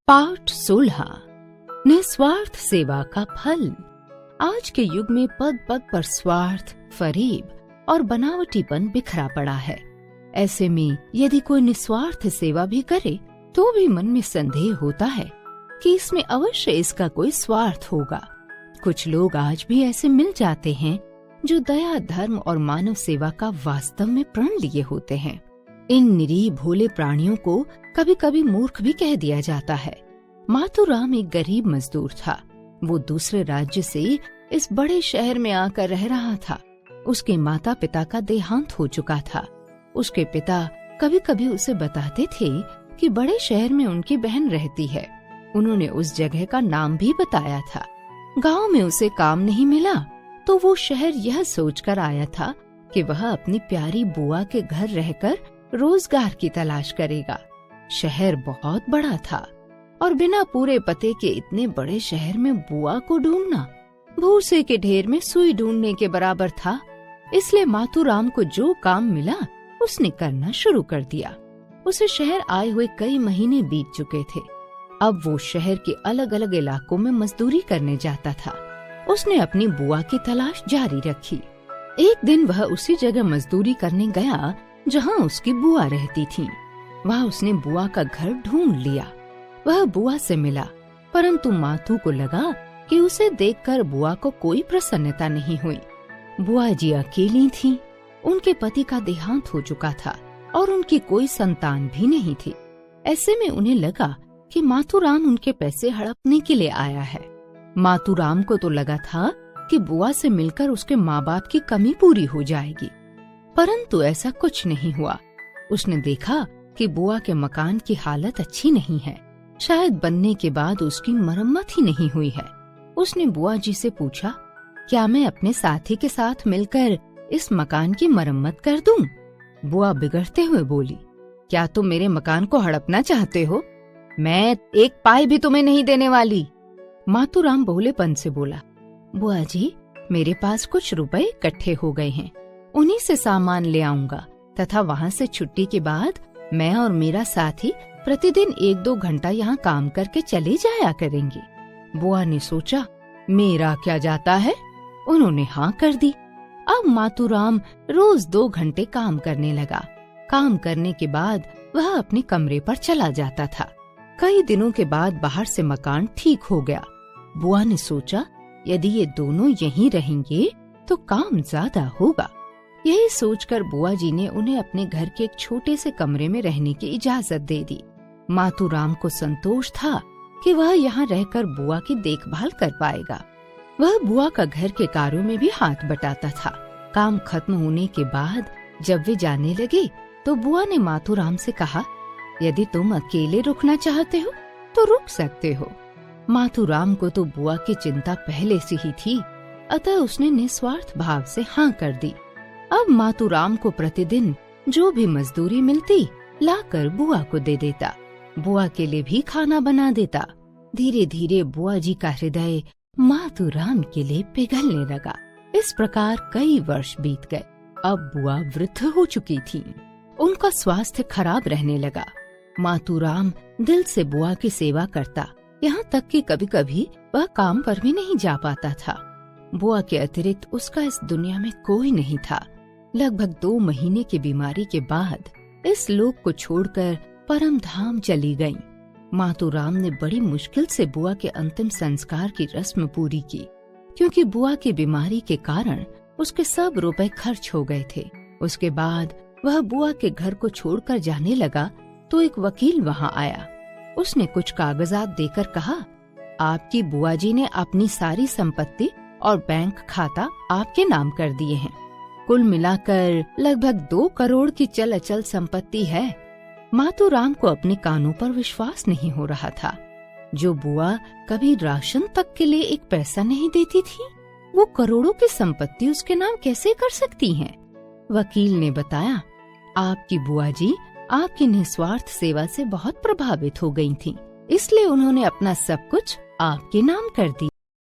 पाठ 16 निस्वार्थ सेवा का फल। आज के युग में पद पद पर स्वार्थ, फरेब और बनावटीपन बिखरा पड़ा है। ऐसे में यदि कोई निस्वार्थ सेवा भी करे तो भी मन में संदेह होता है कि इसमें अवश्य इसका कोई स्वार्थ होगा। कुछ लोग आज भी ऐसे मिल जाते हैं जो दया, धर्म और मानव सेवा का वास्तव में प्रण लिए होते हैं। इन निरीह भोले प्राणियों को कभी कभी मूर्ख भी कह दिया जाता है। माथुराम एक गरीब मजदूर था। वो दूसरे राज्य से इस बड़े शहर में आकर रह रहा था। उसके माता पिता का देहांत हो चुका था। उसके पिता कभी कभी उसे बताते थे कि बड़े शहर में उनकी बहन रहती है। उन्होंने उस जगह का नाम भी बताया था। गांव में उसे काम नहीं मिला तो वो शहर यह सोचकर आया था कि वह अपनी प्यारी बुआ के घर रहकर रोजगार की तलाश करेगा। शहर बहुत बड़ा था और बिना पूरे पते के इतने बड़े शहर में बुआ को ढूंढना भूसे के ढेर में सुई ढूंढने के बराबर था। इसलिए माथुराम को जो काम मिला उसने करना शुरू कर दिया। उसे शहर आए हुए कई महीने बीत चुके थे। अब वो शहर के अलग अलग इलाकों में मजदूरी करने जाता था। उसने अपनी बुआ की तलाश जारी रखी। एक दिन वह उसी जगह मजदूरी करने गया जहाँ उसकी बुआ रहती थी। वहाँ उसने बुआ का घर ढूंढ लिया। वह बुआ से मिला, परंतु माथु को लगा कि उसे देखकर बुआ को कोई प्रसन्नता नहीं हुई। बुआ जी अकेली थीं। उनके पति का देहांत हो चुका था और उनकी कोई संतान भी नहीं थी। ऐसे में उन्हें लगा कि माथुराम उनके पैसे हड़पने के लिए आया है। माथुराम को तो लगा था कि बुआ से मिलकर उसके माँ बाप की कमी पूरी हो जाएगी, परंतु ऐसा कुछ नहीं हुआ। उसने देखा कि बुआ के मकान की हालत अच्छी नहीं है। शायद बनने के बाद उसकी मरम्मत ही नहीं हुई है। उसने बुआ जी से पूछा, क्या मैं अपने साथी के साथ मिलकर इस मकान की मरम्मत कर दूं? बुआ बिगड़ते हुए बोली, क्या तुम मेरे मकान को हड़पना चाहते हो? मैं एक पाई भी तुम्हें नहीं देने वाली। माथुराम भोलेपन से बोला, बुआ जी, मेरे पास कुछ रुपए इकट्ठे हो गए हैं। उन्हीं से सामान ले आऊंगा तथा वहाँ से छुट्टी के बाद मैं और मेरा साथी प्रतिदिन 1-2 घंटा यहाँ काम करके चले जाया करेंगे। बुआ ने सोचा, मेरा क्या जाता है? उन्होंने हाँ कर दी। अब माथुराम रोज 2 घंटे काम करने लगा। काम करने के बाद वह अपने कमरे पर चला जाता था। कई दिनों के बाद बाहर से मकान ठीक हो गया। बुआ ने सोचा, यदि ये दोनों यहीं रहेंगे तो काम ज्यादा होगा। यही सोचकर बुआ जी ने उन्हें अपने घर के एक छोटे से कमरे में रहने की इजाजत दे दी। माथुराम को संतोष था कि वह यहाँ रहकर बुआ की देखभाल कर पाएगा। वह बुआ का घर के कार्यों में भी हाथ बटाता था। काम खत्म होने के बाद जब वे जाने लगे तो बुआ ने माथुराम से कहा, यदि तुम अकेले रुकना चाहते हो तो रुक सकते हो। माथुराम को तो बुआ की चिंता पहले से ही थी, अतः उसने निस्वार्थ भाव से हाँ कर दी। अब माथुराम को प्रतिदिन जो भी मजदूरी मिलती लाकर बुआ को दे देता। बुआ के लिए भी खाना बना देता। धीरे धीरे बुआ जी का हृदय माथुराम के लिए पिघलने लगा। इस प्रकार कई वर्ष बीत गए। अब बुआ वृद्ध हो चुकी थीं। उनका स्वास्थ्य खराब रहने लगा। माथुराम दिल से बुआ की सेवा करता, यहाँ तक कि कभी कभी वह काम पर भी नहीं जा पाता था। बुआ के अतिरिक्त उसका इस दुनिया में कोई नहीं था। लगभग 2 महीने की बीमारी के बाद इस लोक को छोड़कर परम धाम चली गईं। माथुराम ने बड़ी मुश्किल से बुआ के अंतिम संस्कार की रस्म पूरी की, क्योंकि बुआ की बीमारी के कारण उसके सब रुपए खर्च हो गए थे। उसके बाद वह बुआ के घर को छोड़कर जाने लगा तो एक वकील वहाँ आया। उसने कुछ कागजात देकर कहा, आपकी बुआ जी ने अपनी सारी संपत्ति और बैंक खाता आपके नाम कर दिए हैं। कुल मिलाकर लगभग 2 करोड़ की चल अचल संपत्ति है। माथुराम को अपने कानों पर विश्वास नहीं हो रहा था। जो बुआ कभी राशन तक के लिए एक पैसा नहीं देती थी, वो करोड़ों की संपत्ति उसके नाम कैसे कर सकती हैं? वकील ने बताया, आपकी बुआ जी आपकी निस्वार्थ सेवा से बहुत प्रभावित हो गई थीं, इसलिए उन्होंने अपना सब कुछ आपके नाम कर दिया।